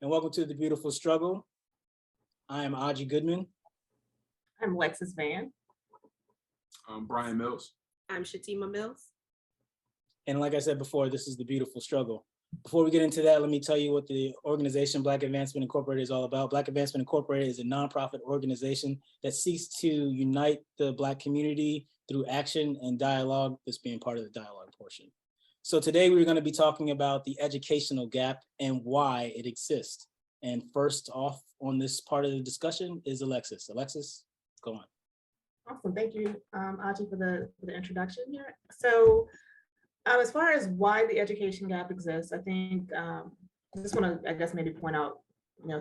and welcome to The Beautiful Struggle. I am Aji Goodman. I'm Lexis Van. I'm Brian Mills. I'm Shatima Mills. And like I said before, this is The Beautiful Struggle. Before we get into that, let me tell you what the organization Black Advancement Incorporated is all about. Black Advancement Incorporated is a nonprofit organization that seeks to unite the Black community through action and dialogue, this being part of the dialogue portion. So today we're going to be talking about the educational gap and why it exists. And first off on this part of the discussion is Alexis. Alexis, go on. Awesome, thank you, Aji, for the introduction here. So as far as why the education gap exists, I think I just want to, I guess, maybe point out,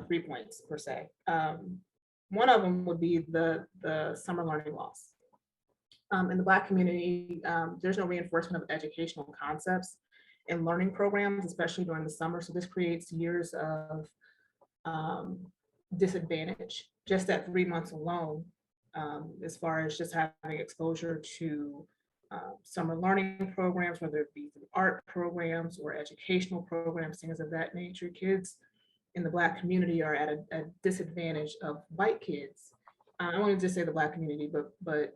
3 points per se. One of them would be the summer learning loss. In the Black community, there's no reinforcement of educational concepts in learning programs, especially during the summer. So this creates years of disadvantage just at 3 months alone, as far as just having exposure to summer learning programs, whether it be through art programs or educational programs, things of that nature. Kids in the Black community are at a disadvantage of white kids. I don't want to just say the Black community, but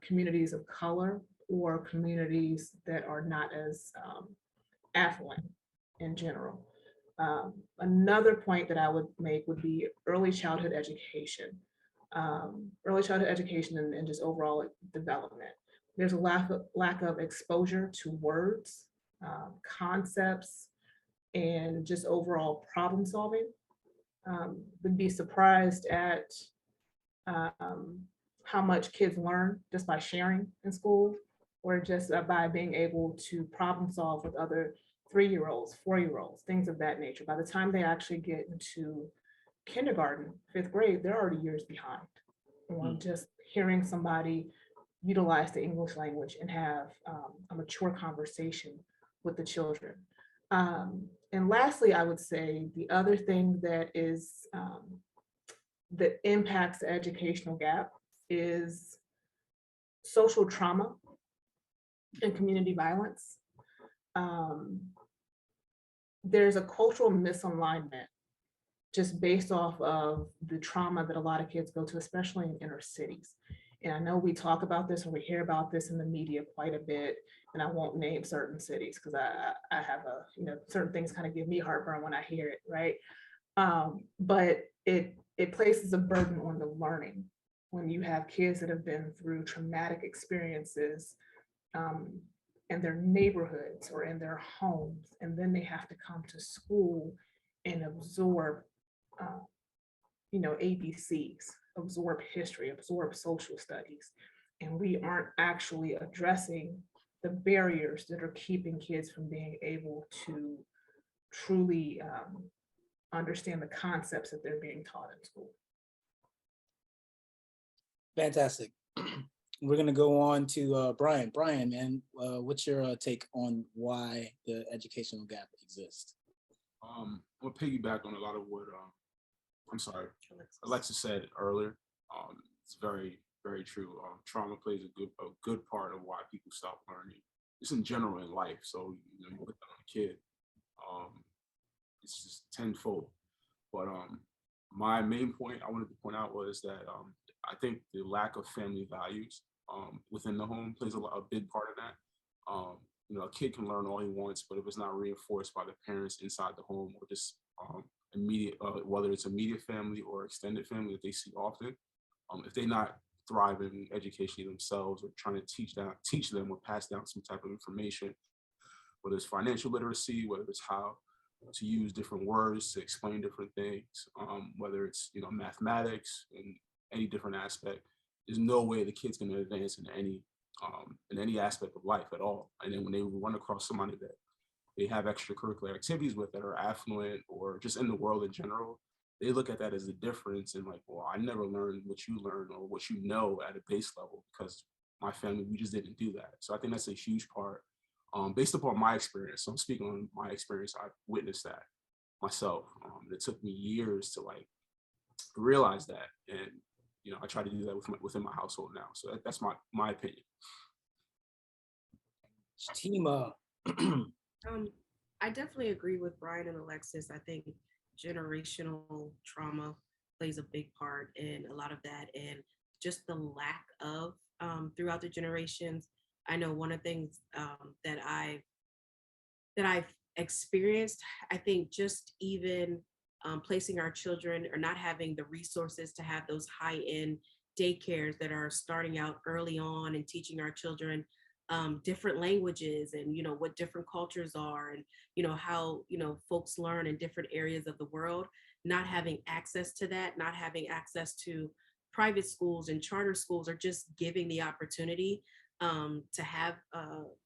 communities of color or communities that are not as affluent in general. Another point that I would make would be early childhood education. Early childhood education and just overall development. There's a lack of exposure to words, concepts, and just overall problem solving. Would be surprised at how much kids learn just by sharing in school, or just by being able to problem solve with other 3-year-olds, 4-year-olds, things of that nature. By the time they actually get into kindergarten, 5th grade, they're already years behind on just hearing somebody utilize the English language and have a mature conversation with the children. And lastly, I would say the other thing that is that impacts the educational gap is social trauma and community violence. There's a cultural misalignment just based off of the trauma that a lot of kids go to, especially in inner cities. And I know we talk about this and we hear about this in the media quite a bit, and I won't name certain cities because I have certain things kind of give me heartburn when I hear it, right? But it places a burden on the learning when you have kids that have been through traumatic experiences in their neighborhoods or in their homes, and then they have to come to school and absorb ABCs, absorb history, absorb social studies. And we aren't actually addressing the barriers that are keeping kids from being able to truly understand the concepts that they're being taught in school. Fantastic. We're going to go on to Brian. Brian, man, what's your take on why the educational gap exists? We'll piggyback on a lot of what Alexis said earlier. It's very, very true. Trauma plays a good part of why people stop learning. Just in general in life. So you put that on a kid, it's just tenfold. But my main point I wanted to point out was that I think the lack of family values within the home plays a big part of that. A kid can learn all he wants, but if it's not reinforced by the parents inside the home or just immediate, whether it's immediate family or extended family that they see often, if they're not thriving educationally themselves or trying to teach them or pass down some type of information, whether it's financial literacy, whether it's how to use different words to explain different things, whether it's mathematics and any different aspect, there's no way the kid's going to advance in any aspect of life at all. And then when they run across somebody that they have extracurricular activities with that are affluent or just in the world in general, they look at that as a difference and like, well, I never learned what you learned or what you know at a base level because my family, we just didn't do that. So I think that's a huge part based upon my experience. So I'm speaking on my experience. I've witnessed that myself. It took me years to like realize that. And, I try to do that within my household now. So that's my opinion. Shatima. I definitely agree with Brian and Alexis. I think generational trauma plays a big part in a lot of that, and just the lack of throughout the generations. I know one of the things that I've experienced, I think just even placing our children or not having the resources to have those high end daycares that are starting out early on and teaching our children different languages and what different cultures are, and how folks learn in different areas of the world. Not having access to that, not having access to private schools and charter schools, or just giving the opportunity to have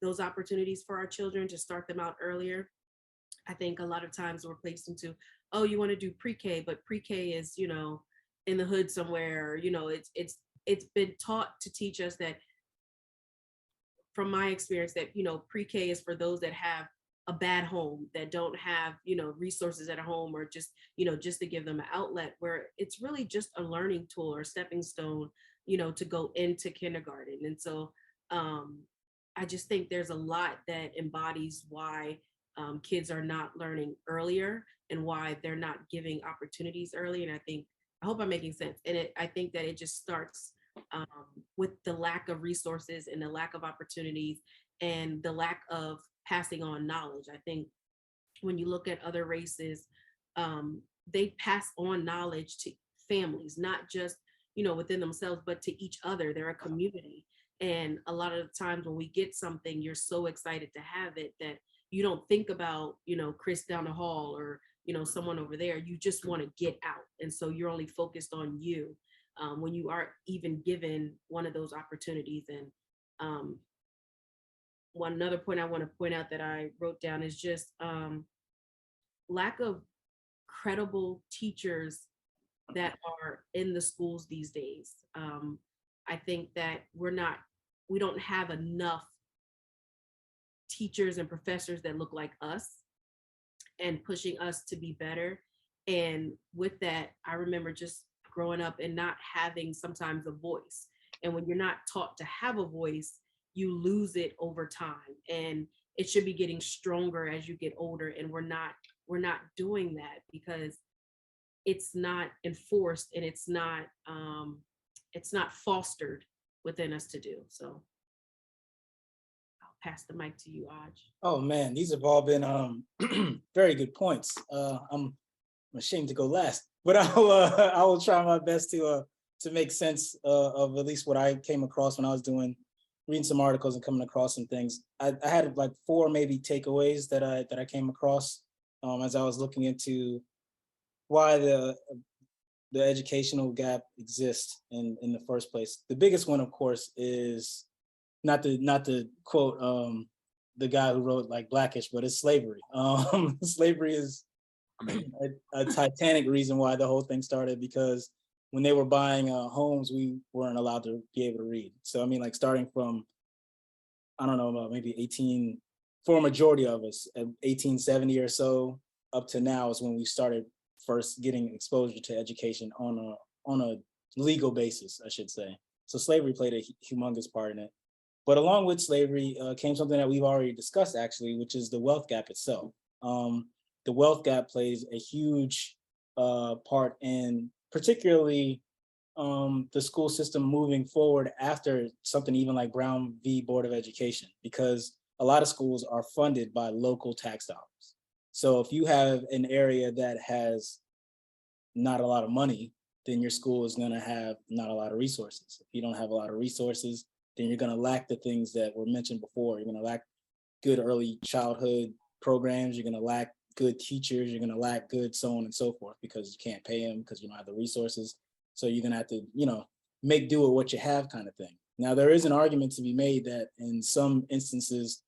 those opportunities for our children to start them out earlier. I think a lot of times we're placed into, oh, you want to do pre-K, but pre-K is, in the hood somewhere. It's been taught to teach us that, from my experience, that pre-K is for those that have a bad home, that don't have resources at home, or just to give them an outlet, where it's really just a learning tool or a stepping stone to go into kindergarten. And so I just think there's a lot that embodies why kids are not learning earlier, and why they're not giving opportunities early. And I hope I'm making sense. And I think that it just starts with the lack of resources and the lack of opportunities and the lack of passing on knowledge. I think when you look at other races, they pass on knowledge to families, not just within themselves, but to each other. They're a community. And a lot of the times when we get something, you're so excited to have it that you don't think about Chris down the hall, or someone over there. You just want to get out, and so you're only focused on you when you aren't even given one of those opportunities. And one another point I want to point out that I wrote down is just lack of credible teachers that are in the schools these days. I think that we don't have enough teachers and professors that look like us and pushing us to be better. And with that, I remember just growing up and not having sometimes a voice. And when you're not taught to have a voice, you lose it over time. And it should be getting stronger as you get older. And we're not doing that because it's not enforced, and it's not fostered within us to do. So I'll pass the mic to you, Aj. Oh man, these have all been very good points. I'm ashamed to go last, but I will try my best to make sense of at least what I came across when I was reading some articles and coming across some things. I had like 4 maybe takeaways that I came across as I was looking into why the educational gap exists in the first place. The biggest one, of course, is not to quote the guy who wrote like Blackish, but it's slavery. Slavery is a titanic reason why the whole thing started, because when they were buying homes, we weren't allowed to be able to read. So I mean, like starting from, I don't know, about maybe 18, for a majority of us, at 1870 or so up to now is when we started first getting exposure to education on a legal basis, I should say. So slavery played a humongous part in it. But along with slavery came something that we've already discussed, actually, which is the wealth gap itself. The wealth gap plays a huge part in particularly the school system moving forward after something even like Brown v. Board of Education, because a lot of schools are funded by local tax dollars. So if you have an area that has not a lot of money, then your school is going to have not a lot of resources. If you don't have a lot of resources, then you're going to lack the things that were mentioned before. You're going to lack good early childhood programs. You're going to lack good teachers. You're going to lack good so on and so forth, because you can't pay them because you don't have the resources. So you're going to have to, make do with what you have, kind of thing. Now, there is an argument to be made that in some instances,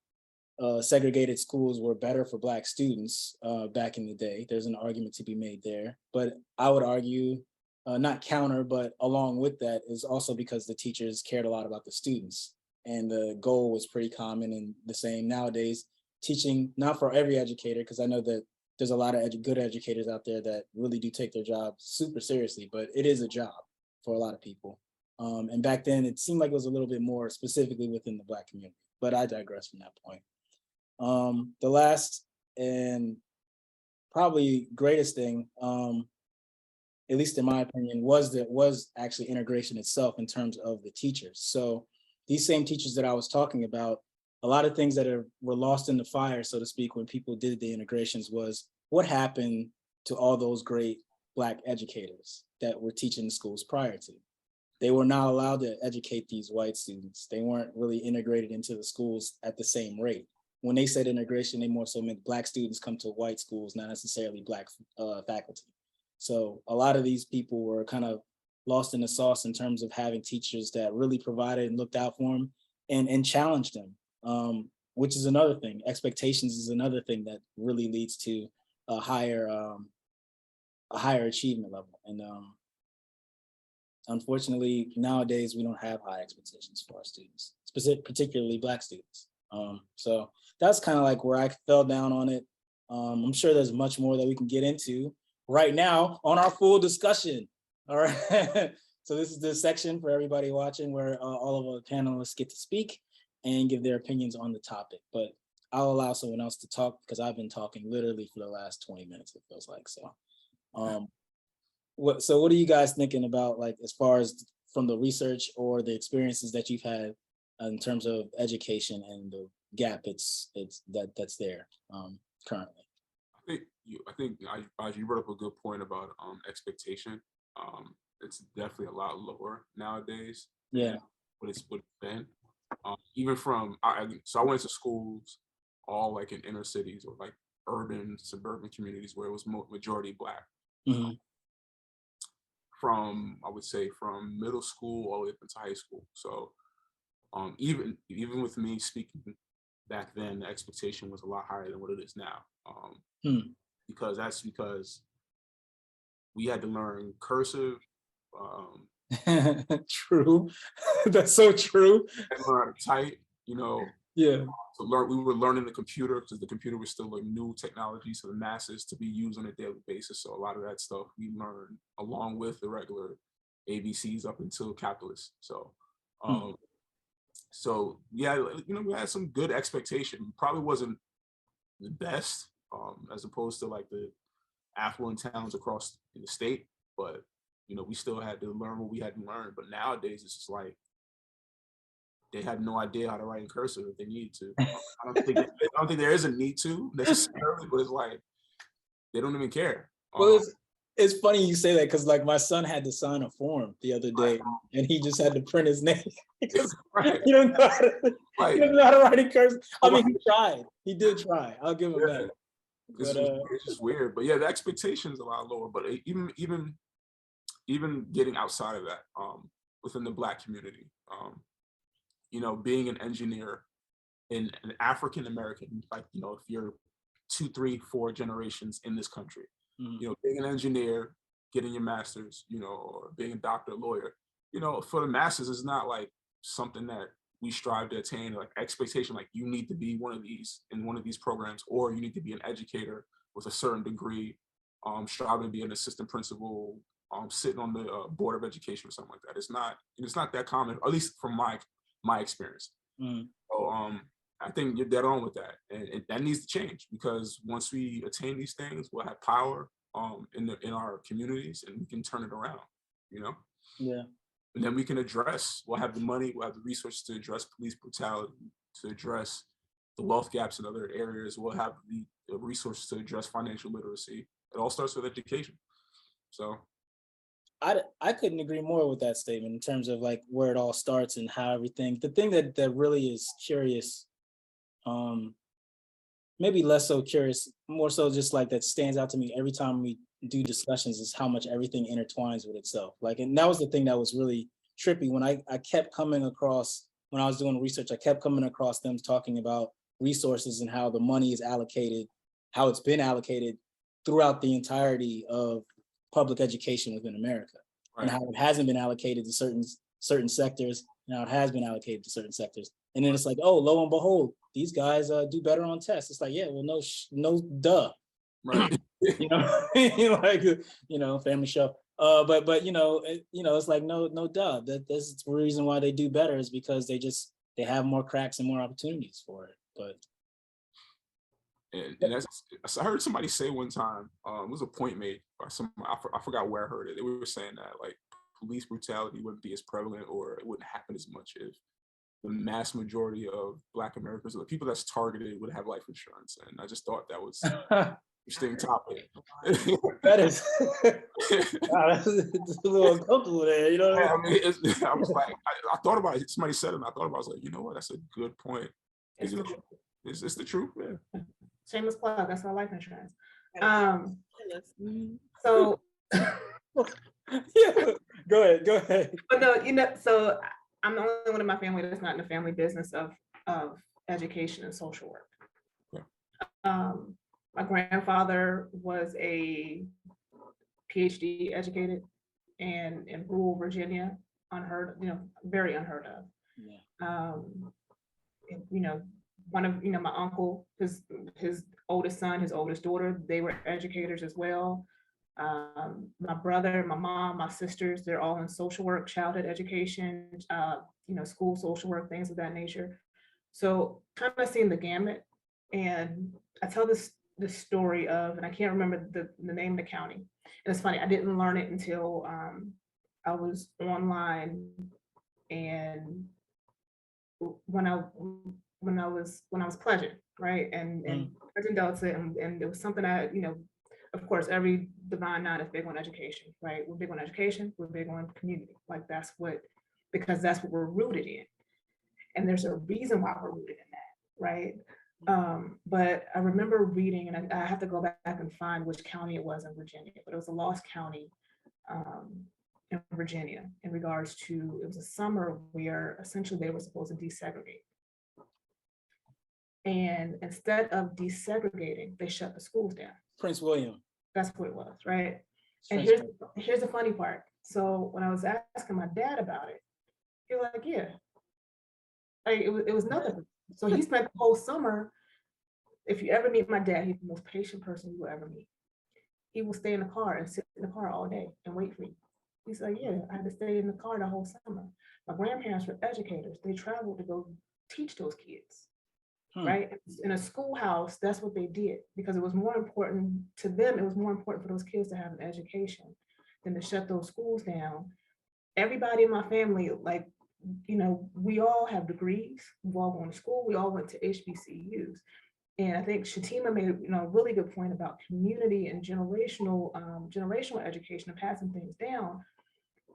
segregated schools were better for Black students back in the day. There's an argument to be made there. But I would argue, not counter, but along with that, is also because the teachers cared a lot about the students. And the goal was pretty common and the same nowadays. Teaching, not for every educator, because I know that there's a lot of good educators out there that really do take their job super seriously, but it is a job for a lot of people. And back then, it seemed like it was a little bit more specifically within the Black community, but I digress from that point. The last and probably greatest thing, at least in my opinion, was actually integration itself in terms of the teachers. So these same teachers that I was talking about, a lot of things that were lost in the fire, so to speak, when people did the integrations was what happened to all those great Black educators that were teaching the schools prior to. They were not allowed to educate these white students. They weren't really integrated into the schools at the same rate. When they said integration, they more so meant Black students come to white schools, not necessarily Black faculty. So a lot of these people were kind of lost in the sauce in terms of having teachers that really provided and looked out for them and challenged them, which is another thing. Expectations is another thing that really leads to a higher achievement level. And unfortunately, nowadays, we don't have high expectations for our students, particularly Black students. So that's kind of like where I fell down on it. I'm sure there's much more that we can get into right now on our full discussion. All right. So this is the section for everybody watching where all of our panelists get to speak and give their opinions on the topic. But I'll allow someone else to talk because I've been talking literally for the last 20 minutes, it feels like. So what are you guys thinking about, like, as far as from the research or the experiences that you've had in terms of education and the gap that's there currently? I think you brought up a good point about expectation. It's definitely a lot lower nowadays. Yeah. What it's been. Even from so I went to schools all like in inner cities or like urban, suburban communities where it was majority Black. Mm-hmm. I would say from middle school all the way up into high school. So even with me speaking back then, the expectation was a lot higher than what it is now. Because we had to learn cursive. True. That's so true. And learn how to type, Yeah. We were learning the computer because the computer was still a new technology to the masses to be used on a daily basis. So a lot of that stuff we learned along with the regular ABCs up until calculus. So so yeah, we had some good expectation. Probably wasn't the best as opposed to like the affluent towns across the state, but we still had to learn what we had to learn. But nowadays it's just like they have no idea how to write in cursive if they need to. I don't think there is a need to necessarily, but it's like they don't even care. Well, it's funny you say that because like my son had to sign a form the other day and he just had to print his name because he doesn't know how to write in cursive. I mean, he tried. He did try. I'll give him that. It's just weird. But yeah, the expectation is a lot lower. But even getting outside of that, within the Black community, being an engineer in an African American, like, if you're 2, 3, 4 generations in this country, being an engineer, getting your master's, or being a doctor, lawyer, for the masses is not like something that we strive to attain, like expectation, like you need to be one of these in one of these programs, or you need to be an educator with a certain degree, striving to be an assistant principal, sitting on the board of education or something like that. It's not that common, at least from my experience. So I think you're dead on with that, and that needs to change because once we attain these things, we'll have power in our communities, and we can turn it around. Yeah. And then we'll have the money, we'll have the resources to address police brutality, to address the wealth gaps in other areas. We'll have the resources to address financial literacy. It all starts with education. So I couldn't agree more with that statement in terms of like where it all starts and how everything. The thing that really is curious, maybe less so curious, more so just like that stands out to me every time we do discussions is how much everything intertwines with itself. Like, and that was the thing that was really trippy when I kept coming across, when I was doing research, I kept coming across them talking about resources and how the money is allocated, how it's been allocated throughout the entirety of public education within America, right, and how it hasn't been allocated to certain sectors, and how it has been allocated to certain sectors. And then it's like, oh, lo and behold, these guys do better on tests. It's like, yeah, well, no, duh. Right. Family show. But it's like, no, duh. That's the reason why they do better is because they have more cracks and more opportunities for it. But And that's, I heard somebody say one time, it was a point made by somebody, I forgot where I heard it. They were saying that like police brutality wouldn't be as prevalent, or it wouldn't happen as much if the mass majority of Black Americans, or the people that's targeted, would have life insurance. And I just thought that was an interesting topic. That is, wow, that's a little uncomfortable there, you know what I I mean? mean, I was like, I thought about it. Somebody said it, and I thought about it. I was like, you know what? That's a good point. It's You the know, truth. it's the truth. Yeah. Shameless plug, that's our life insurance. Mhm. So, Yeah, go ahead. but no, you know, so I'm the only one in my family that's not in the family business of education and social work. Yeah. My grandfather was a PhD educated, and in rural Virginia, unheard, you know, very unheard of. Yeah. You know, one of, you know, my uncle, his oldest son, his oldest daughter, they were educators as well. My brother, my mom, my sisters, they're all in social work, childhood education, you know, school social work, things of that nature. So kind of seeing the gamut. And I tell this story of, and I can't remember the name of the county. And it's funny, I didn't learn it until I was online, and when I was pledging, right? And pledging Delta, and it was something I, you know, of course, every Divine Nine is big on education, right? We're big on education, we're big on community. Like because that's what we're rooted in. And there's a reason why we're rooted in that, right? But I remember reading, and I have to go back and find which county it was in Virginia, but it was a lost county in Virginia in regards to, it was a summer where essentially they were supposed to desegregate. And instead of desegregating, they shut the schools down. Prince William. That's what it was, right? And Prince here's the funny part. So when I was asking my dad about it, he was like, yeah, like, it was nothing. So he spent the whole summer. If you ever meet my dad, he's the most patient person you will ever meet. He will stay in the car and sit in the car all day and wait for you. He's like, yeah, I had to stay in the car the whole summer. My grandparents were educators. They traveled to go teach those kids, right? In a schoolhouse, that's what they did, because it was more important to them. It was more important for those kids to have an education than to shut those schools down. Everybody in my family, like, you know, we all have degrees. We've all gone to school. We all went to HBCUs. And I think Shatima made, you know, a really good point about community and generational education and passing things down.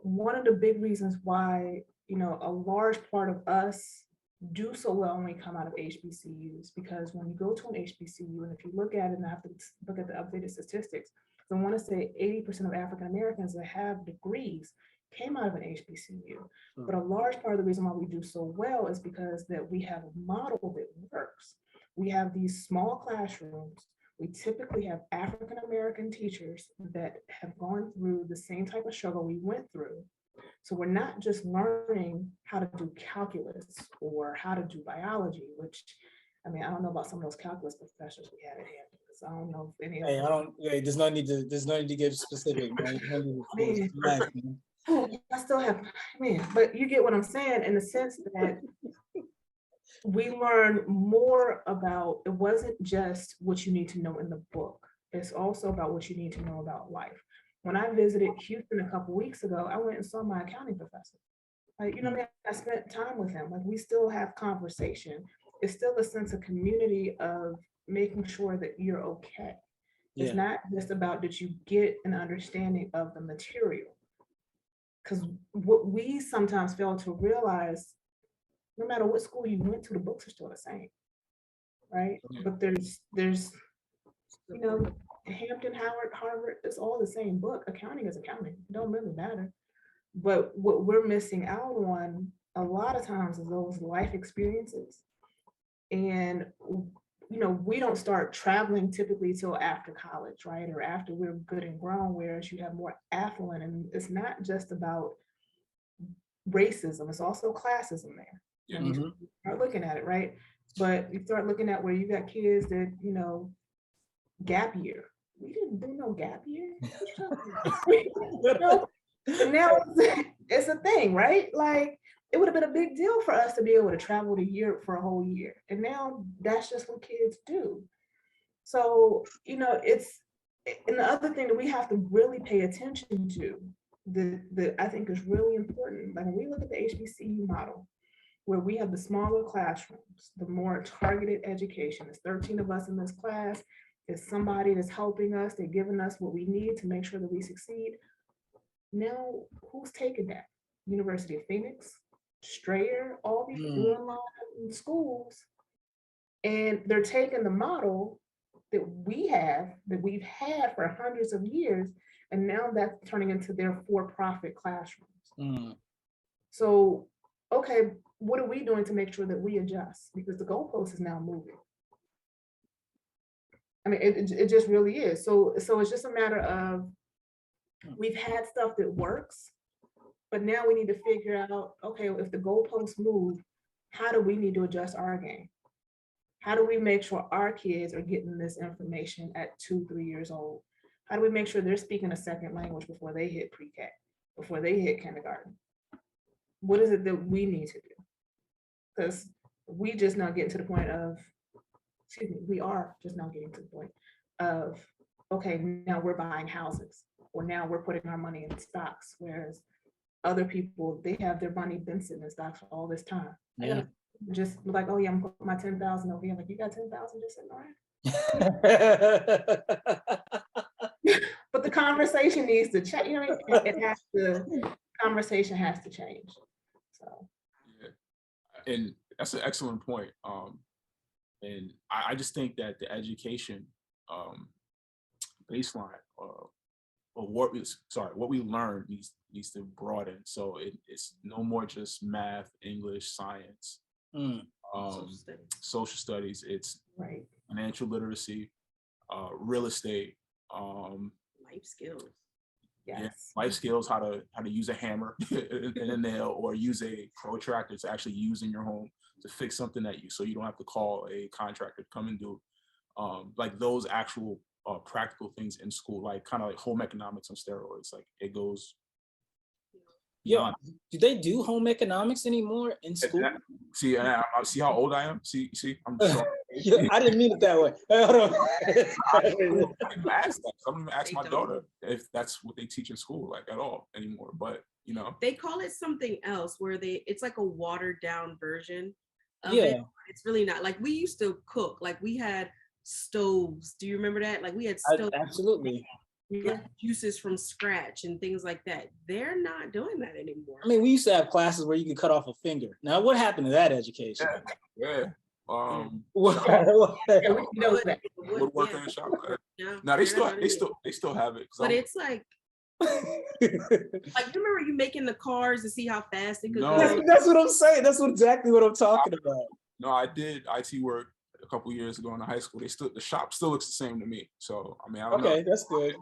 One of the big reasons why, you know, a large part of us do so well when we come out of HBCUs, because when you go to an HBCU, and if you look at it, and I have to look at the updated statistics, I want to say 80% of African Americans that have degrees came out of an HBCU. But a large part of the reason why we do so well is because that we have a model that works. We have these small classrooms. We typically have African American teachers that have gone through the same type of struggle we went through. So we're not just learning how to do calculus or how to do biology, which, I mean, I don't know about some of those calculus professors we had at hand. I don't know if any of Hey, I don't. Hey, there's no need to give specific. Man. I still have, man, but you get what I'm saying, in the sense that we learn more about, it wasn't just what you need to know in the book. It's also about what you need to know about life. When I visited Houston a couple of weeks ago, I went and saw my accounting professor. Like, you know, I spent time with him. Like, we still have conversation. It's still a sense of community of making sure that you're okay. It's not just about that you get an understanding of the material. Because what we sometimes fail to realize, no matter what school you went to, the books are still the same, right? But there's, you know, Hampton, Howard, Harvard, it's all the same book. Accounting is accounting. It don't really matter. But what we're missing out on a lot of times is those life experiences. And, you know, we don't start traveling typically till after college, right? Or after we're good and grown, whereas you have more affluent. And it's not just about racism, it's also classism there. Yeah. And you start looking at it, right? But you start looking at where you got kids that, you know, gap year. We didn't do no gap year. You know? And now it's a thing, right? Like, it would have been a big deal for us to be able to travel to Europe for a whole year. And now that's just what kids do. So, and the other thing that we have to really pay attention to, that I think is really important, like when we look at the HBCU model, where we have the smaller classrooms, the more targeted education. There's 13 of us in this class. There's somebody that's helping us. They're giving us what we need to make sure that we succeed. Now, who's taking that? University of Phoenix, Strayer, all these online schools, and they're taking the model that we've had for hundreds of years, and now that's turning into their for-profit classrooms. So, okay, what are we doing to make sure that we adjust? Because the goalpost is now moving. I mean, it just really is. So it's just a matter of, we've had stuff that works, but now we need to figure out, okay, if the goalposts move, how do we need to adjust our game? How do we make sure our kids are getting this information at 2-3 years old? How do we make sure they're speaking a second language before they hit pre-K, before they hit kindergarten? What is it that we need to do? Because we just now getting to the point of, we are just now getting to the point of, okay, now we're buying houses, or now we're putting our money in stocks, whereas other people, they have their money been sitting in stocks for all this time. Yeah. Just like, oh yeah, I'm putting my 10,000 over here. Like, you got 10,000 just sitting around. But the conversation needs to change. Conversation has to change. So yeah. And that's an excellent point. And I just think that the education baseline, or what we learn needs to broaden. So it's no more just math, English, science, social studies. It's right. Financial literacy, real estate, life skills. Yes. Yeah, life skills, how to use a hammer and a nail, or use a protractor to actually use in your home to fix something so you don't have to call a contractor to come and do like those actual practical things in school, like kind of like home economics on steroids. Like it goes. Yeah, do they do home economics anymore in school? See how old I am. See, I'm so. I didn't mean it that way. I don't even ask my daughter if that's what they teach in school, like at all anymore. But they call it something else where it's like a watered down version of yeah. it. It's really not. Like we used to cook, like we had stoves. Do you remember that? Like we had stoves. Absolutely. Get juices from scratch and things like that. They're not doing that anymore. I mean, we used to have classes where you could cut off a finger. Now, what happened to that education? Yeah. Woodworking in the shop. No, they still have it. But it's like you remember you making the cars to see how fast it could go? That's what I'm saying. That's exactly what I'm talking about. No, I did IT work a couple years ago in high school. The shop still looks the same to me. So I mean, I don't know. Okay, that's good.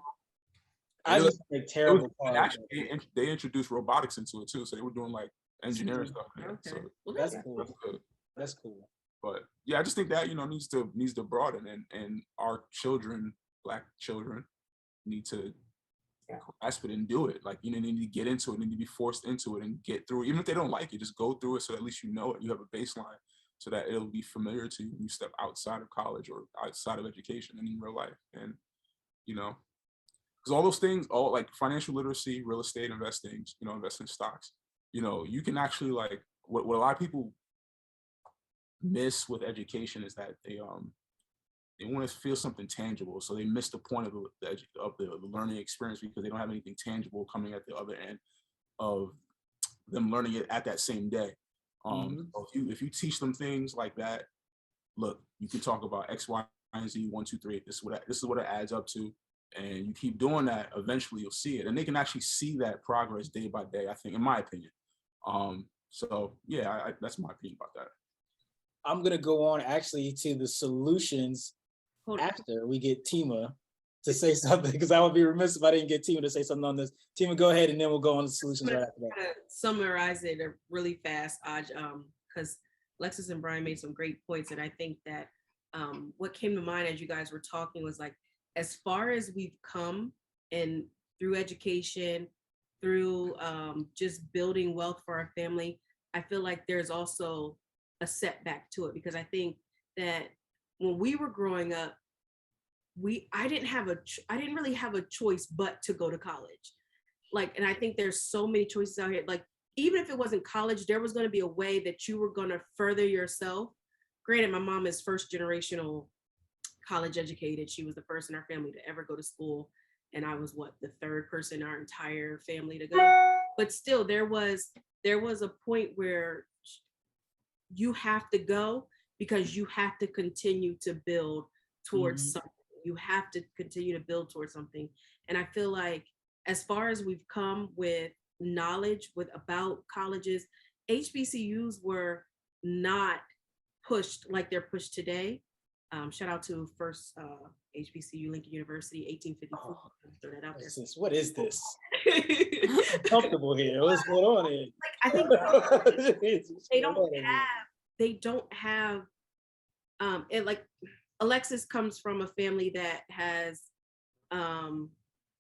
I just make terrible parts. Actually, they introduced robotics into it too, so they were doing like engineering stuff. Okay. So well, that's cool. good. That's cool. But yeah, I just think that needs to broaden, and our children, Black children, need to grasp it and do it. Like they need to get into it, need to be forced into it and get through it. Even if they don't like it, just go through it so at least you know it. You have a baseline so that it'll be familiar to you when you step outside of college or outside of education and in real life. And because all those things, all like financial literacy, real estate, investing, investing in stocks, you can actually like what a lot of people miss with education is that they want to feel something tangible, so they miss the point of the learning experience because they don't have anything tangible coming at the other end of them learning it at that same day. If you teach them things like that, look, you can talk about X, Y, and Z, 1, 2, 3. This is what it adds up to. And you keep doing that, eventually you'll see it. And they can actually see that progress day by day, I think, in my opinion. So yeah, that's my opinion about that. I'm gonna go on actually to the solutions after we get Tima to say something, because I would be remiss if I didn't get Tima to say something on this. Tima, go ahead, and then we'll go on to solutions right after that. Summarize it really fast, Aj, because Lexus and Brian made some great points, and I think that what came to mind as you guys were talking was like, as far as we've come and through education, through just building wealth for our family, I feel like there's also a setback to it, because I think that when we were growing up, I didn't really have a choice but to go to college. Like, and I think there's so many choices out here. Like, even if it wasn't college, there was going to be a way that you were going to further yourself. Granted, my mom is first generational college educated. She was the first in our family to ever go to school. And I was the third person in our entire family to go. But still, there was a point where you have to go because you have to continue to build towards something. You have to continue to build towards something. And I feel like as far as we've come with knowledge about colleges, HBCUs were not pushed like they're pushed today. Shout out to first HBCU, Lincoln University, 1854. Throw that out there. What is this? I'm comfortable here. What's going on here? Like, I think they don't have it. Like, Alexis comes from a family that has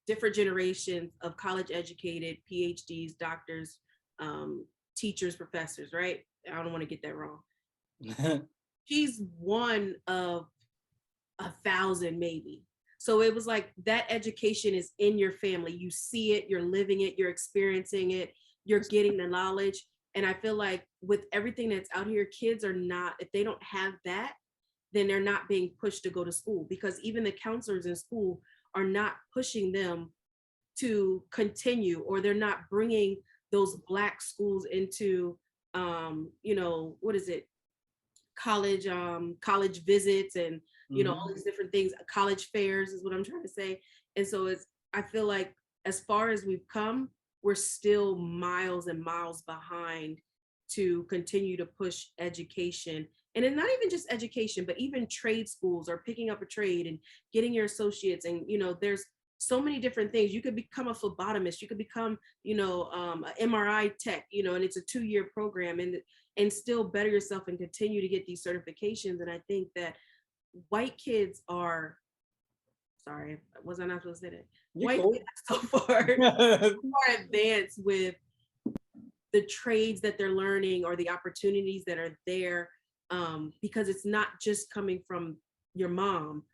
different generations of college educated PhDs, doctors, teachers, professors, right? I don't want to get that wrong. She's one of 1,000 maybe. So it was like that education is in your family. You see it, you're living it, you're experiencing it, you're getting the knowledge. And I feel like with everything that's out here, kids are not, if they don't have that, then they're not being pushed to go to school, because even the counselors in school are not pushing them to continue, or they're not bringing those Black schools into, what is it? College visits and, all these different things, college fairs is what I'm trying to say. And so I feel like as far as we've come, we're still miles and miles behind to continue to push education. And it's not even just education, but even trade schools, or picking up a trade and getting your associates. And, there's so many different things. You could become a phlebotomist, you could become, an MRI tech, and it's a 2-year program, and still better yourself and continue to get these certifications. And I think that white kids are, sorry, was I not supposed to say that? White kids are so far advanced with the trades that they're learning or the opportunities that are there, because it's not just coming from your mom,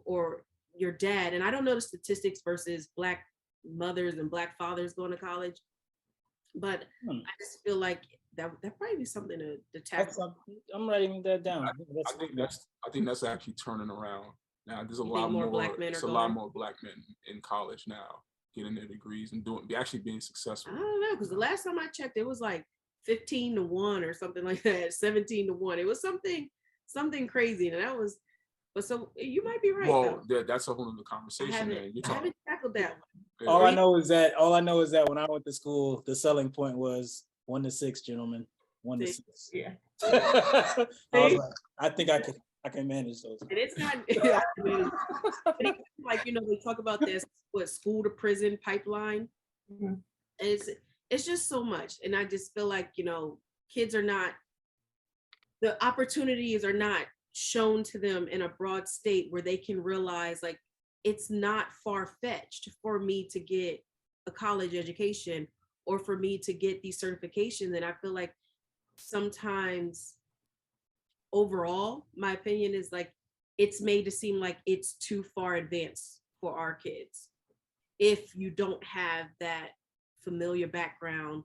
or your dad. And I don't know the statistics versus Black mothers and Black fathers going to college, but I just feel like that probably be something to tackle. I'm writing that down. I think that's actually turning around now. There's a You lot think more more. Black men There's are a lot going? more Black men in college now, getting their degrees and actually being successful. I don't know, because the last time I checked, it was like 15-1 or something like that, 17-1. It was something crazy, and that was. But so you might be right. Well, that's a whole other conversation. I haven't tackled that one. All I know is that when I went to school, the selling point was 1 to 6, gentlemen. 1 to 6. Yeah. I was like, I think I can manage those. And it's not like, they talk about this, school to prison pipeline. Mm-hmm. And it's just so much. And I just feel like, kids are not, the opportunities are not shown to them in a broad state where they can realize, like, it's not far-fetched for me to get a college education or for me to get these certifications. And I feel like sometimes overall, my opinion is like, it's made to seem like it's too far advanced for our kids if you don't have that familiar background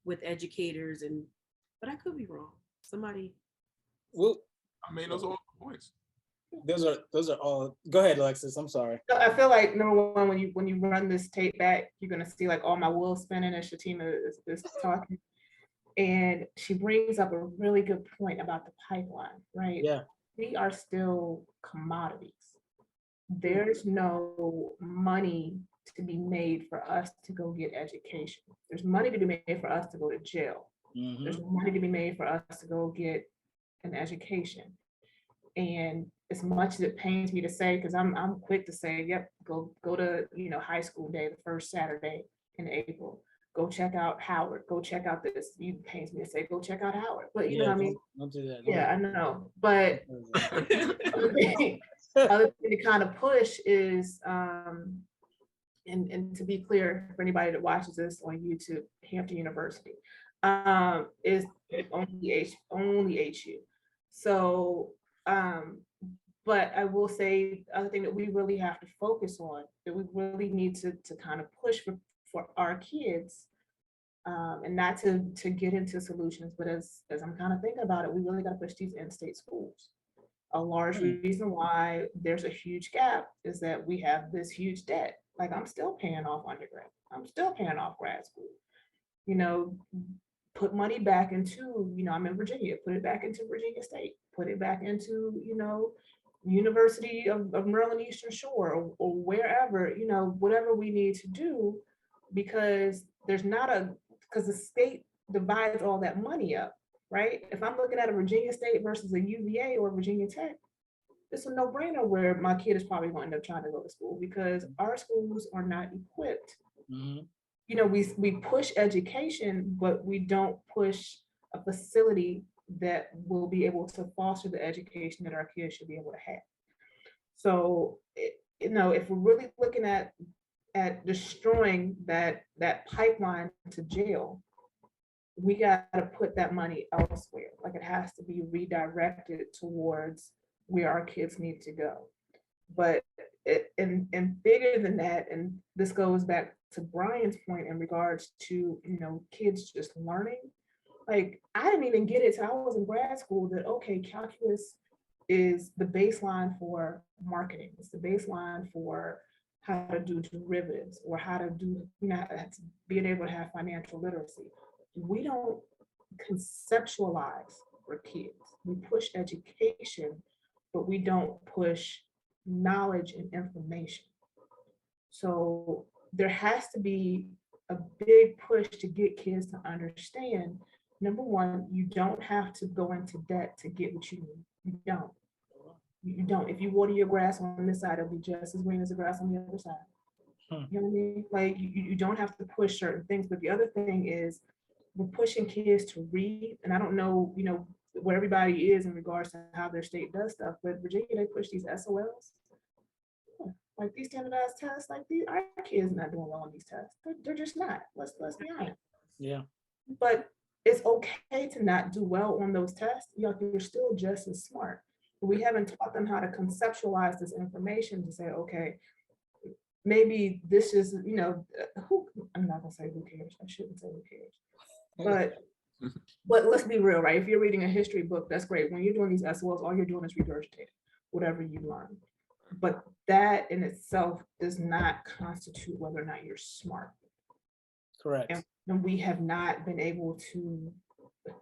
with educators. But I could be wrong. Somebody. Well, I mean, those are all the points. Those are all. Go ahead, Alexis. I'm sorry. I feel like, number one, when you run this tape back, you're gonna see like all my wheels spinning as Shatima is talking, and she brings up a really good point about the pipeline, right? Yeah. We are still commodities. There's no money to be made for us to go get education. There's money to be made for us to go to jail. Mm-hmm. There's money to be made for us to go get an education. And as much as it pains me to say, because I'm quick to say, yep, go to high school day, the first Saturday in April. Go check out Howard. Go check out this. It pains me to say, go check out Howard. But you know what I mean? Don't do that. Yeah, I know. But other thing to kind of push is, and to be clear for anybody that watches this on YouTube, Hampton University is only HU. So But I will say, the other thing that we really have to focus on, that we really need to kind of push for our kids, and not to get into solutions, but as I'm kind of thinking about it, we really got to push these in-state schools. A large reason why there's a huge gap is that we have this huge debt. Like, I'm still paying off undergrad. I'm still paying off grad school. You know, put money back into, I'm in Virginia, put it back into Virginia State, put it back into, University of Maryland Eastern Shore, or wherever, whatever we need to do, because because the state divides all that money up, right? If I'm looking at a Virginia State versus a UVA or Virginia Tech, it's a no-brainer where my kid is probably going to end up trying to go to school, because our schools are not equipped. Mhm. We push education, but we don't push a facility that will be able to foster the education that our kids should be able to have. So, if we're really looking at destroying that pipeline to jail, we got to put that money elsewhere. Like, it has to be redirected towards where our kids need to go. But and bigger than that, and this goes back to Brian's point in regards to, kids just learning. Like, I didn't even get it till I was in grad school that, okay, calculus is the baseline for marketing. It's the baseline for how to do derivatives, or how to do, being able to have financial literacy. We don't conceptualize for kids. We push education, but we don't push knowledge and information. So there has to be a big push to get kids to understand, number one, you don't have to go into debt to get what you need. You don't. You don't. If you water your grass on this side, it'll be just as green as the grass on the other side. You know what I mean? Like, you don't have to push certain things. But the other thing is, we're pushing kids to read. And I don't know, where everybody is in regards to how their state does stuff, but Virginia, they push these SOLs. Like, these standardized tests, like, our kids not doing well on these tests. They're just not. Let's be honest. Yeah. But it's okay to not do well on those tests. You're still just as smart. But we haven't taught them how to conceptualize this information to say, okay, maybe this is, I'm not gonna say who cares. I shouldn't say who cares. But let's be real, right? If you're reading a history book, that's great. When you're doing these SOLs, all you're doing is regurgitating whatever you learn. But that in itself does not constitute whether or not you're smart. Correct. And we have not been able to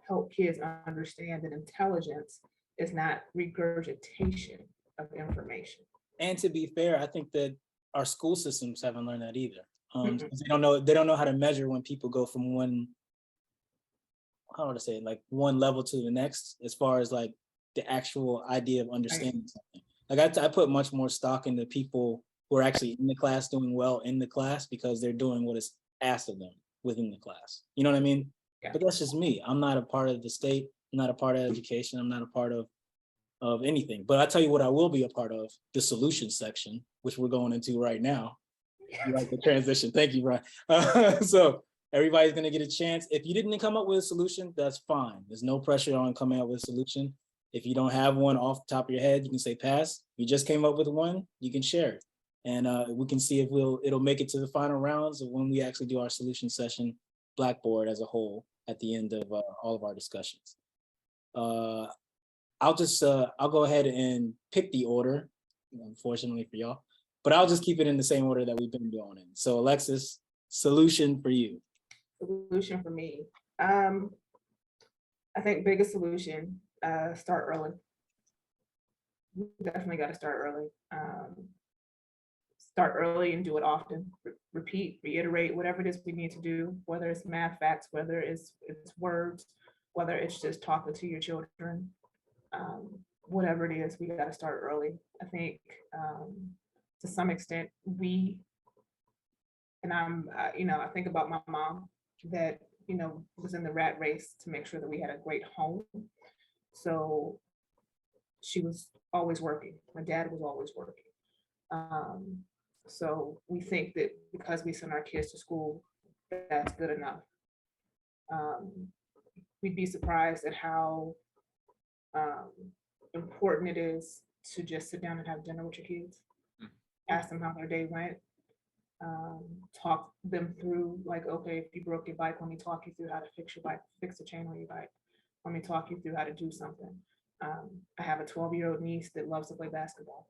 help kids understand that intelligence is not regurgitation of information. And to be fair, I think that our school systems haven't learned that either. Mhm. They don't know how to measure when people go from one, how would I say it, like one level to the next, as far as like the actual idea of understanding something. Like, I put much more stock in the people who are actually in the class doing well in the class, because they're doing what is asked of them within the class. You know what I mean? Yeah. But that's just me. I'm not a part of the state. I'm not a part of education. I'm not a part of anything. But I tell you what I will be a part of, the solutions section, which we're going into right now. You like the transition. Thank you, Brian. So everybody's going to get a chance. If you didn't come up with a solution, that's fine. There's no pressure on coming up with a solution. If you don't have one off the top of your head, you can say pass. If you just came up with one, you can share it. And we can see if it'll make it to the final rounds of when we actually do our solution session, Blackboard as a whole, at the end of all of our discussions. I'll go ahead and pick the order, unfortunately for y'all, but I'll just keep it in the same order that we've been going in. So Alexis, solution for you. Solution for me. I think biggest solution, start early. We definitely got to start early. Start early and do it often. Repeat, reiterate, whatever it is we need to do, whether it's math facts, whether it's words, whether it's just talking to your children, whatever it is, we got to start early. I think to some extent I think about my mom that, was in the rat race to make sure that we had a great home. So she was always working. My dad was always working. So we think that because we send our kids to school, that's good enough. We'd be surprised at how important it is to just sit down and have dinner with your kids, Mm. ask them how their day went, talk them through, like, okay, if you broke your bike, let me talk you through how to fix your bike, fix the chain on your bike. Let me talk you through how to do something. I have a 12-year-old niece that loves to play basketball,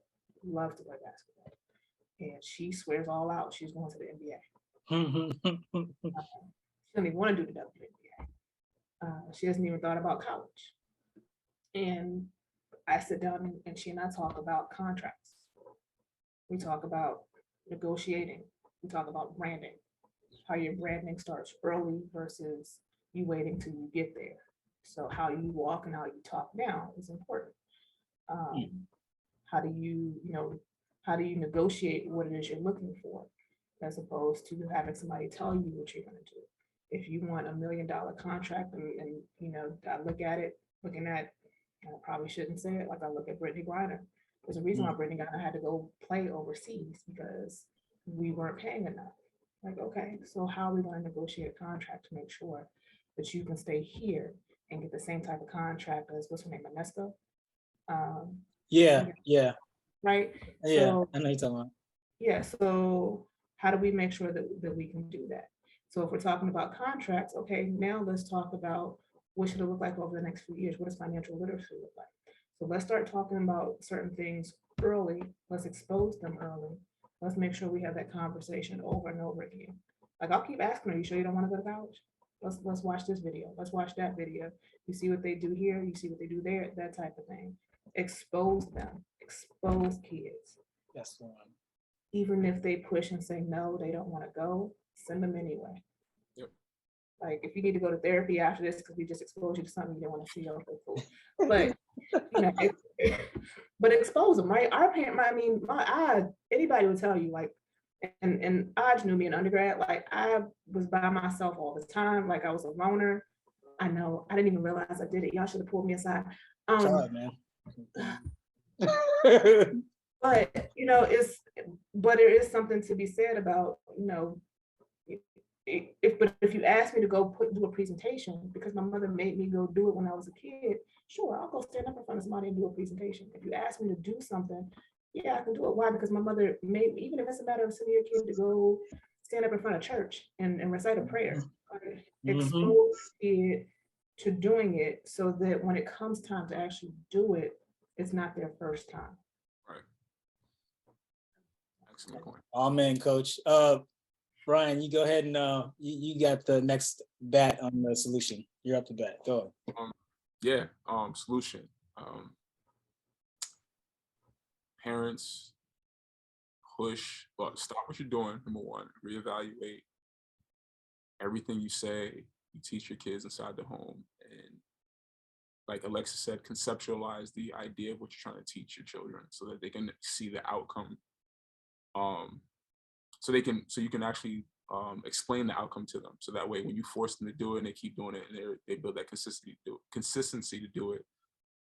and she swears all out she's going to the NBA. She doesn't even want to do the WNBA. She hasn't even thought about college. And I sit down and she and I talk about contracts. We talk about negotiating. We talk about branding, how your branding starts early versus you waiting till you get there. So how you walk and how you talk now is important. How do you, how do you negotiate what it is you're looking for, as opposed to having somebody tell you what you're going to do? If you want $1 million contract and I look at it, I probably shouldn't say it like I look at Brittany Griner. There's a reason why Brittany Griner had to go play overseas, because we weren't paying enough. Like, okay, so how are we going to negotiate a contract to make sure that you can stay here and get the same type of contract as what's her name, Manesco? Yeah. Right. Yeah. So, I know you're talking about. yeah. So how do we make sure that we can do that? So if we're talking about contracts, okay, now let's talk about what should it look like over the next few years? What does financial literacy look like? So let's start talking about certain things early. Let's expose them early. Let's make sure we have that conversation over and over again. Like, I'll keep asking her, you sure you don't want to go to college? Let's watch this video. Let's watch that video. You see what they do here, you see what they do there, that type of thing. Expose them, expose kids. That's one. Even if they push and say no, they don't want to go, send them anyway. Yep. Like, if you need to go to therapy after this because we just exposed you to something you didn't want to see, okay, cool. But but expose them, right? Our parent, anybody would tell you, like, and Aj knew me in undergrad, like, I was by myself all the time, like I was a loner. I know, I didn't even realize I did it. Y'all should have pulled me aside. Sorry, man. But but there is something to be said about, if you ask me to go do a presentation, because my mother made me go do it when I was a kid, sure, I'll go stand up in front of somebody and do a presentation. If you ask me to do something, yeah, I can do it. Why? Because my mother made me, even if it's a matter of sending your kid to go stand up in front of church and recite a prayer, expose it to doing it so that when it comes time to actually do it, it's not their first time. Right. Excellent point. Amen, Coach. Brian, you go ahead and you got the next bat on the solution. You're up to bat. Go ahead. Solution. Parents, stop what you're doing. Number one, reevaluate everything you say, you teach your kids inside the home, and like Alexa said, conceptualize the idea of what you're trying to teach your children so that they can see the outcome. So you can actually explain the outcome to them. So that way, when you force them to do it and they keep doing it, and they build that consistency to do it,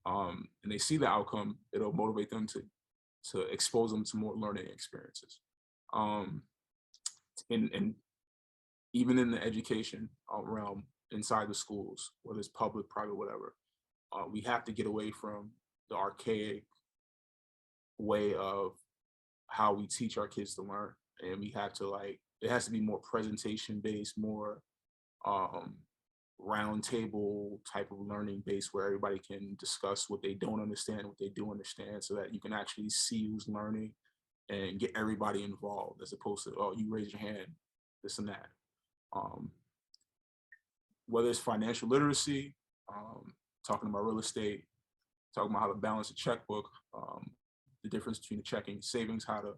and they see the outcome, it'll motivate them to expose them to more learning experiences. And even in the education realm, inside the schools, whether it's public, private, whatever, we have to get away from the archaic way of how we teach our kids to learn. And we have to, it has to be more presentation based, more round table type of learning based, where everybody can discuss what they don't understand, what they do understand, so that you can actually see who's learning and get everybody involved, as opposed to, oh, you raise your hand, this and that. Whether it's financial literacy, talking about real estate, talking about how to balance a checkbook, the difference between the checking and savings, how to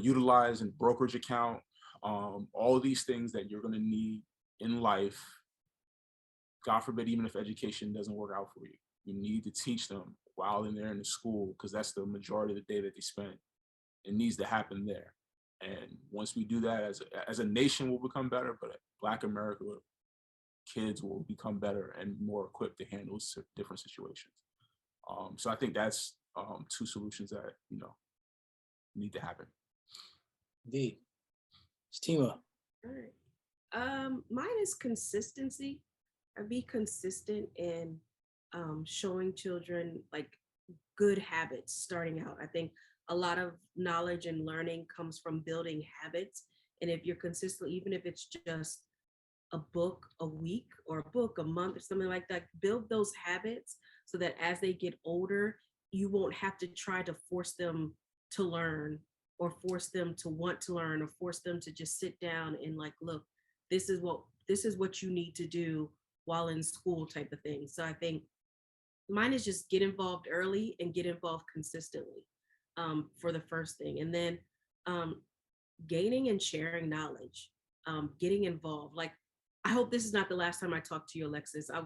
utilize and brokerage account, all of these things that you're going to need in life. God forbid, even if education doesn't work out for you, you need to teach them while they're in the school, because that's the majority of the day that they spend. It needs to happen there. And once we do that, as a nation, we'll become better, but Black America kids will become better and more equipped to handle different situations. So I think that's two solutions that, need to happen. Indeed. Stima. All right. Mine is consistency. Be consistent in showing children, like good habits starting out. I think a lot of knowledge and learning comes from building habits. And if you're consistently, even if it's just a book a week or a book a month or something like that, build those habits so that as they get older, you won't have to try to force them to learn or force them to want to learn or force them to just sit down and like, look, this is what you need to do while in school type of thing. So I think mine is just get involved early and get involved consistently, for the first thing. And then um, gaining and sharing knowledge, getting involved. Like, I hope this is not the last time I talk to you, Alexis. I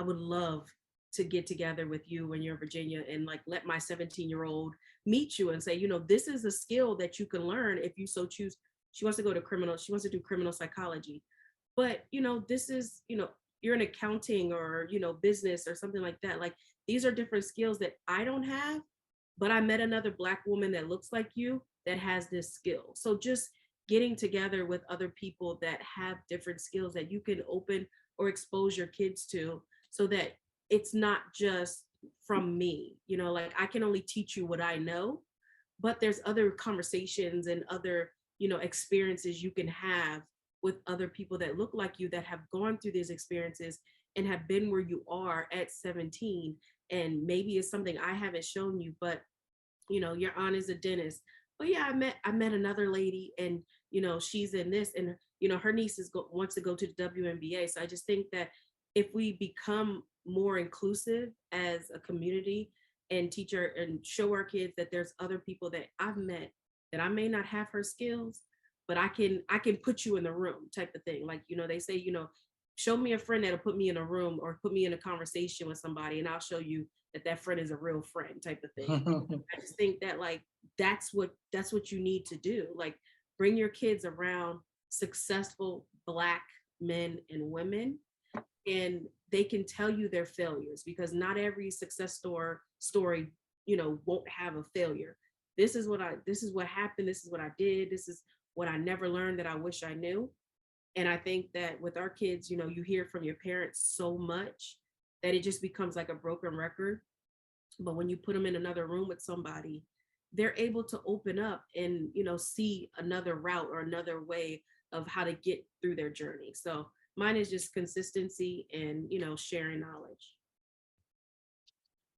would love to get together with you when you're in Virginia and like let my 17-year-old meet you and say, you know, this is a skill that you can learn if you so choose. She wants to go to she wants to do criminal psychology. But, you know, this is, you know, you're in accounting or, you know, business or something like that. Like, these are different skills that I don't have, but I met another Black woman that looks like you that has this skill. So just getting together with other people that have different skills that you can open or expose your kids to, so that it's not just from me, you know, like I can only teach you what I know, but there's other conversations and other, you know, experiences you can have with other people that look like you that have gone through these experiences and have been where you are at 17. And maybe it's something I haven't shown you, but you know, your aunt is a dentist. But yeah, I met another lady, and you know, she's in this, and you know, her niece wants to go to the WNBA. So I just think that if we become more inclusive as a community and and show our kids that there's other people that I've met that I may not have her skills, but I can put you in the room type of thing. Like, you know, they say, you know, show me a friend that'll put me in a room or put me in a conversation with somebody, and I'll show you that that friend is a real friend type of thing. I just think that like that's what you need to do. Like, bring your kids around successful Black men and women, and they can tell you their failures, because not every success story, you know, won't have a failure. This is what happened. This is what I did. This is what I never learned that I wish I knew. And I think that with our kids, you know, you hear from your parents so much that it just becomes like a broken record. But when you put them in another room with somebody, they're able to open up and, you know, see another route or another way of how to get through their journey. So mine is just consistency and, you know, sharing knowledge.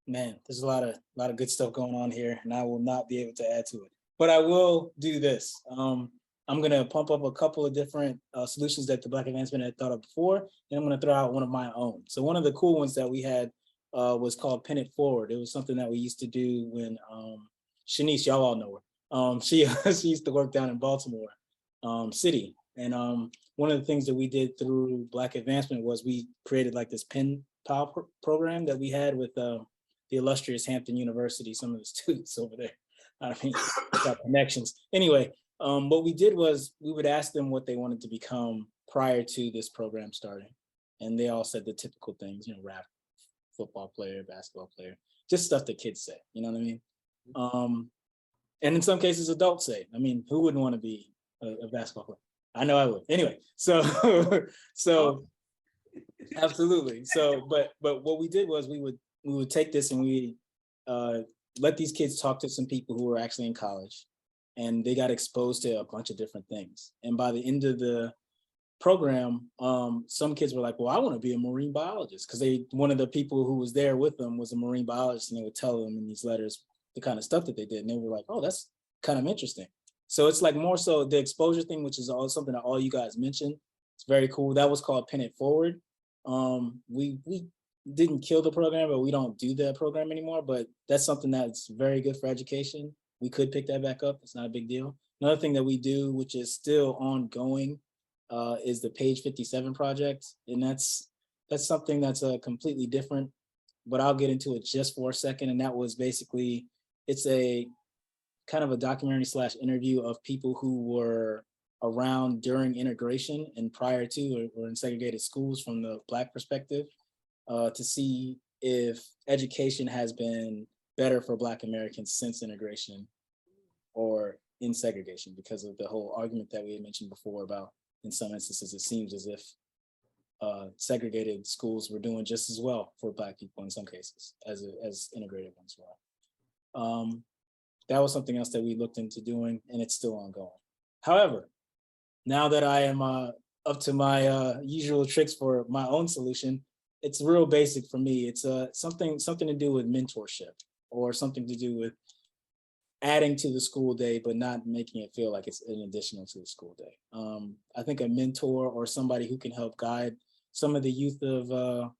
Man, there's a lot of good stuff going on here, and I will not be able to add to it. But I will do this. I'm gonna pump up a couple of different solutions that the Black Advancement had thought of before, and I'm gonna throw out one of my own. So one of the cool ones that we had was called Pin It Forward. It was something that we used to do when Shanice, y'all all know her. She used to work down in Baltimore City, and one of the things that we did through Black Advancement was we created like this pen pal program that we had with the illustrious Hampton University, some of the students over there. I mean, got connections. Anyway, what we did was we would ask them what they wanted to become prior to this program starting. And they all said the typical things, you know, rap, football player, basketball player, just stuff that kids say, you know what I mean? And in some cases, adults say, I mean, who wouldn't want to be a basketball player? I know I would. Anyway, so absolutely. So, but what we did was we would take this and we let these kids talk to some people who were actually in college, and they got exposed to a bunch of different things. And by the end of the program, some kids were like, well, I want to be a marine biologist, because one of the people who was there with them was a marine biologist, and they would tell them in these letters the kind of stuff that they did. And they were like, oh, that's kind of interesting. So it's like more so the exposure thing, which is all something that all you guys mentioned. It's very cool. That was called Pin It Forward. We didn't kill the program, but we don't do that program anymore. But that's something that's very good for education. We could pick that back up. It's not a big deal. Another thing that we do, which is still ongoing, is the Page 57 project. And that's something that's completely different, but I'll get into it just for a second. And that was basically, it's a kind of a documentary / interview of people who were around during integration and prior to or in segregated schools from the Black perspective, to see if education has been better for Black Americans since integration or in segregation, because of the whole argument that we had mentioned before about, in some instances, it seems as if segregated schools were doing just as well for Black people in some cases as integrated ones were. That was something else that we looked into doing, and it's still ongoing. However, now that I am up to my usual tricks for my own solution, it's real basic for me. It's something to do with mentorship, or something to do with adding to the school day, but not making it feel like it's an additional to the school day. I think a mentor or somebody who can help guide some of the youth of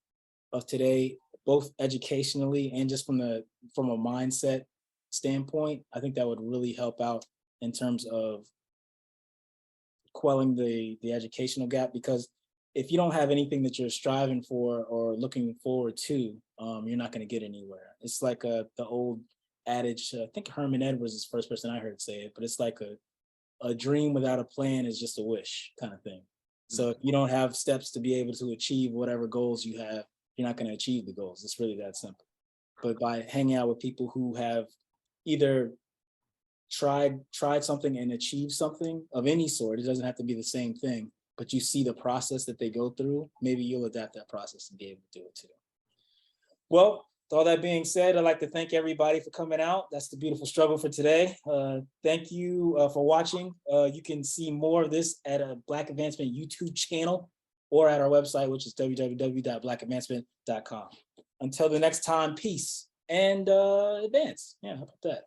today, both educationally and just from a mindset standpoint, I think that would really help out in terms of quelling the educational gap. Because if you don't have anything that you're striving for or looking forward to, you're not going to get anywhere. It's like the old adage, I think Herman Edwards is the first person I heard say it, but it's like a dream without a plan is just a wish kind of thing. So if you don't have steps to be able to achieve whatever goals you have, you're not going to achieve the goals. It's really that simple. But by hanging out with people who have either tried something and achieved something of any sort, it doesn't have to be the same thing, but you see the process that they go through, maybe you'll adapt that process and be able to do it too. Well, with all that being said, I'd like to thank everybody for coming out. That's the beautiful struggle for today. Thank you for watching. You can see more of this at a Black Advancement YouTube channel or at our website, which is www.blackadvancement.com. Until the next time, peace and advance. Yeah, how about that?